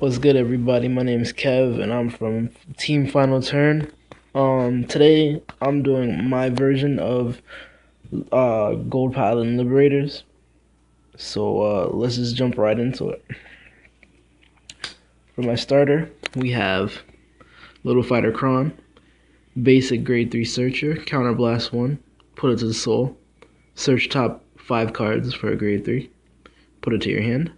What's good, everybody? My name is Kev, and I'm from Team Final Turn. Today I'm doing my version of Gold Paladin Liberators. So let's just jump right into it. For my starter, we have Little Fighter Kron, basic grade 3 searcher, counterblast 1, put it to the soul, search top 5 cards for a grade 3, put it to your hand.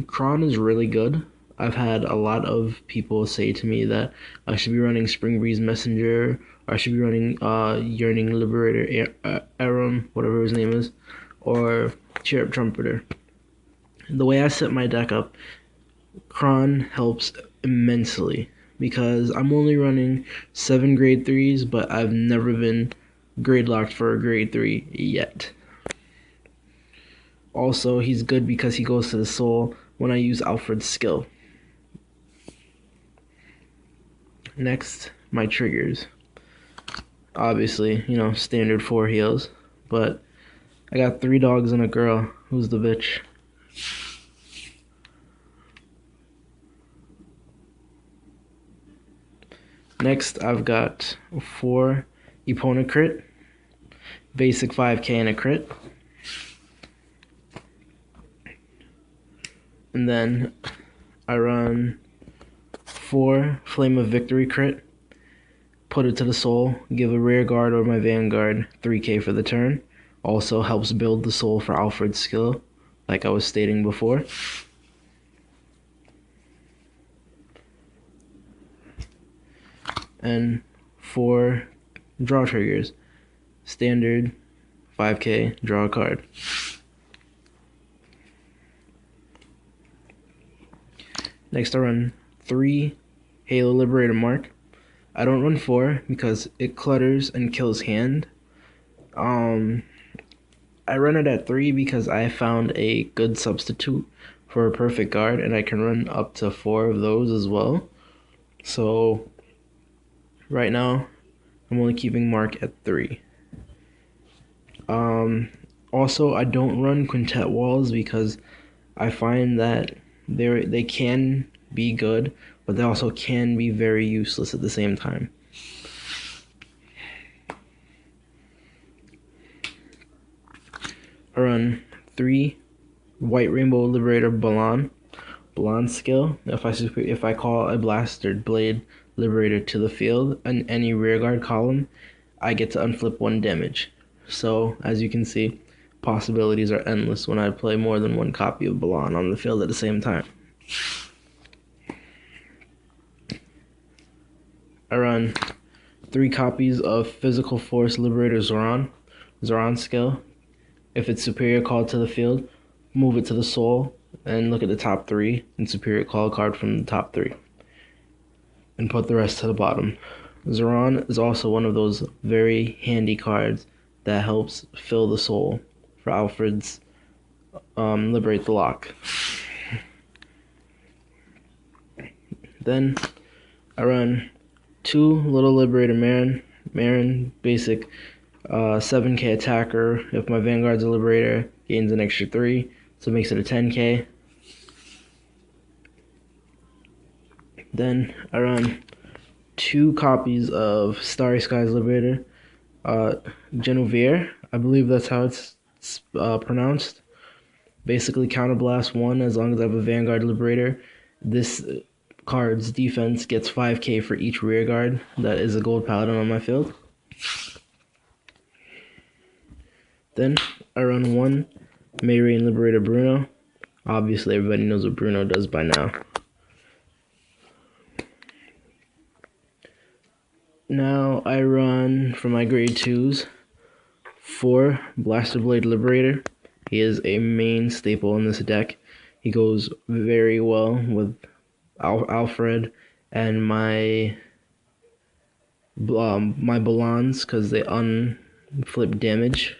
Kron is really good. I've had a lot of people say to me that I should be running Spring Breeze Messenger, or I should be running Yearning Liberator, Aram, whatever his name is, or Chirp Trumpeter. The way I set my deck up, Kron helps immensely because I'm only running 7 grade 3s, but I've never been grade locked for a grade 3 yet. Also, he's good because he goes to the soul when I use Alfred's skill. Next, my triggers. Obviously, standard 4 heals, but I got 3 dogs and a girl. Who's the bitch? Next, I've got 4 Epona crit, basic 5k and a crit. And then I run 4 Flame of Victory crit, put it to the soul, give a rear guard or my vanguard 3k for the turn. Also helps build the soul for Alfred's skill, like I was stating before. And 4 draw triggers. Standard 5k, draw a card. Next I run 3 Halo Liberator Mark. I don't run 4 because it clutters and kills hand. I run it at 3 because I found a good substitute for a perfect guard, and I can run up to 4 of those as well. So right now I'm only keeping Mark at 3. Also, I don't run quintet walls because I find that they can be good, but they also can be very useless at the same time. I run 3 White Rainbow Liberator Balan skill. If I call a Blasted Blade Liberator to the field and any rearguard column, I get to unflip 1 damage. So as you can see, possibilities are endless when I play more than 1 copy of Balan on the field at the same time. I run 3 copies of Physical Force Liberator Zoran skill. If it's superior called to the field, move it to the soul and look at the top 3 and superior call a card from the top 3 and put the rest to the bottom. Zoran is also one of those very handy cards that helps fill the soul for Alfred's Liberate the Lock. Then I run 2 Little Liberator Marin basic 7k attacker. If my Vanguard's a Liberator, gains an extra 3, so it makes it a 10k. Then I run 2 copies of Starry Skies Liberator, Genevieve, I believe that's how it's pronounced. Basically counterblast 1 as long as I have a Vanguard Liberator. This card's defense gets 5k for each rear guard that is a Gold Paladin on my field. Then I run 1 Mayrain Liberator Bruno. Obviously everybody knows what Bruno does by now. Now I run, for my grade 2s, 4 Blaster Blade Liberator. He is a main staple in this deck. He goes very well with Alfred and my Balans because they unflip damage.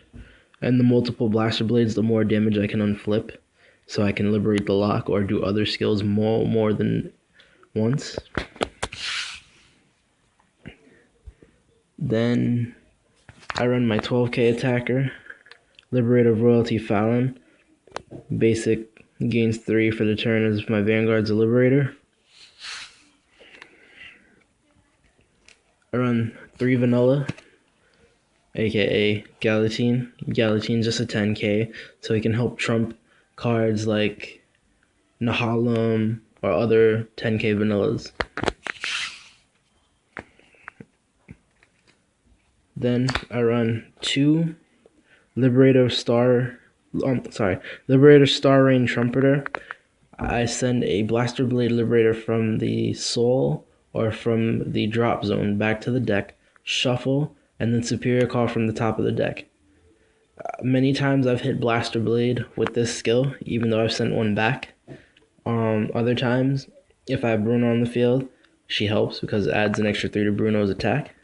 And the multiple Blaster Blades, the more damage I can unflip, so I can liberate the lock or do other skills more than once. Then I run my 12k attacker, Liberator Royalty Fallon, basic Gains 3 for the turn as my Vanguard's a Liberator. I run 3 Vanilla, aka Galatine. Galatine's just a 10k, so he can help trump cards like Nahalum or other 10k vanillas. Then I run 2 Liberator Star Rain Trumpeter. I send a Blaster Blade Liberator from the Soul or from the drop zone back to the deck, shuffle, and then Superior Call from the top of the deck. Many times I've hit Blaster Blade with this skill, even though I've sent one back. Other times, if I have Bruno on the field, she helps because it adds an extra 3 to Bruno's attack.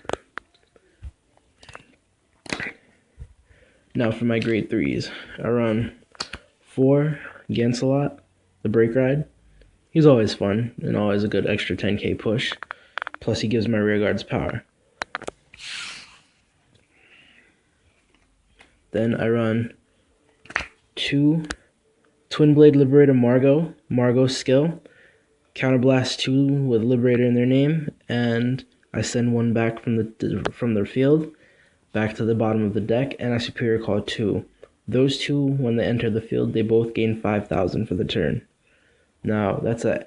Now for my grade 3s, I run 4 Gancelot, the Break Ride. He's always fun and always a good extra 10k push. Plus he gives my rear guards power. Then I run 2 Twin Blade Liberator Margot's skill. Counterblast 2 with Liberator in their name, and I send one back from their field back to the bottom of the deck, and I Superior Call 2. Those 2, when they enter the field, they both gain 5,000 for the turn. Now, that's a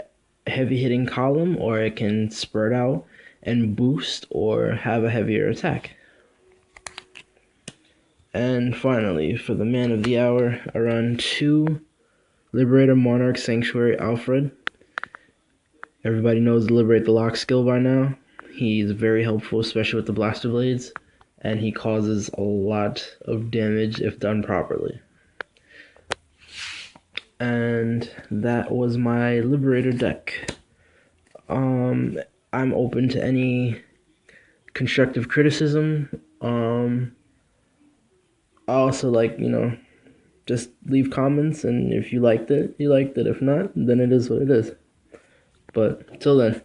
heavy hitting column, or it can spread out and boost or have a heavier attack. And finally, for the man of the hour, I run 2 Liberator Monarch Sanctuary Alfred. Everybody knows the Liberate the Lock skill by now. He's very helpful, especially with the Blaster Blades, and he causes a lot of damage if done properly. And that was my Liberator deck. I'm open to any constructive criticism. I also just leave comments, and if you liked it, you liked it. If not, then it is what it is. But till then.